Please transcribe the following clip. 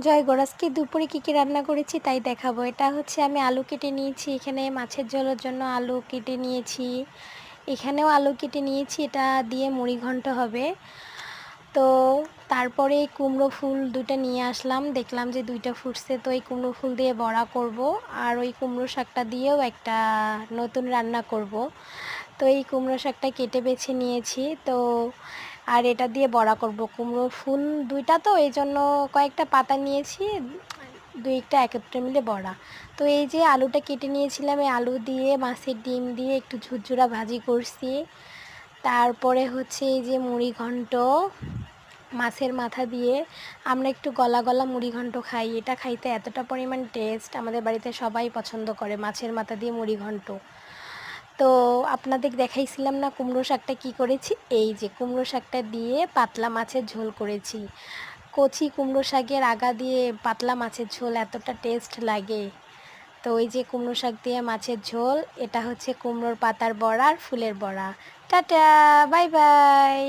জয় গো, আজকে দুপুরে কী কী রান্না করেছি তাই দেখাবো। এটা হচ্ছে আমি আলু কেটে নিয়েছি, এখানে মাছের ঝোলের জন্য আলু কেটে নিয়েছি, এখানেও আলু কেটে নিয়েছি, এটা দিয়ে মুড়ি ঘন্ট হবে। তো তারপরে কুমড়ো ফুল দুটো নিয়ে আসলাম, দেখলাম যে দুইটা ফুটছে, তো এই কুমড়ো ফুল দিয়ে বড়া করব, আর ওই কুমড়ো শাকটা দিয়েও একটা নতুন রান্না করব। তো এই কুমড়ো শাকটা কেটে বেছে নিয়েছি, তো আর এটা দিয়ে বড়া করব। কুমড়ো ফুল দুইটা, তো এই জন্য কয়েকটা পাতা নিয়েছি, দুইটা একত্রে মিলে বড়া। তো এই যে আলুটা কেটে নিয়েছিলাম, এই আলু দিয়ে মাছের ডিম দিয়ে একটু ঝুরঝুরা ভাজি করছি। তারপরে হচ্ছে এই যে মুড়ি ঘন্ট মাছের মাথা দিয়ে, আমরা একটু গলা গলা মুড়ি ঘন্ট খাই, এটা খাইতে এতটা পরিমাণ টেস্ট, আমাদের বাড়িতে সবাই পছন্দ করে মাছের মাথা দিয়ে মুড়ি ঘন্ট। তো আপনাদের দেখাইছিলাম না কুমড়ো শাকটা কী করেছি, এই যে কুমড়ো শাকটা দিয়ে পাতলা মাছের ঝোল করেছি। কচি কুমড়ো শাকের আগা দিয়ে পাতলা মাছের ঝোল এতটা টেস্ট লাগে। তো ওই যে কুমড়ো শাক দিয়ে মাছের ঝোল, এটা হচ্ছে কুমড়োর পাতার বড়া আর ফুলের বড়া। Tata, bye bye.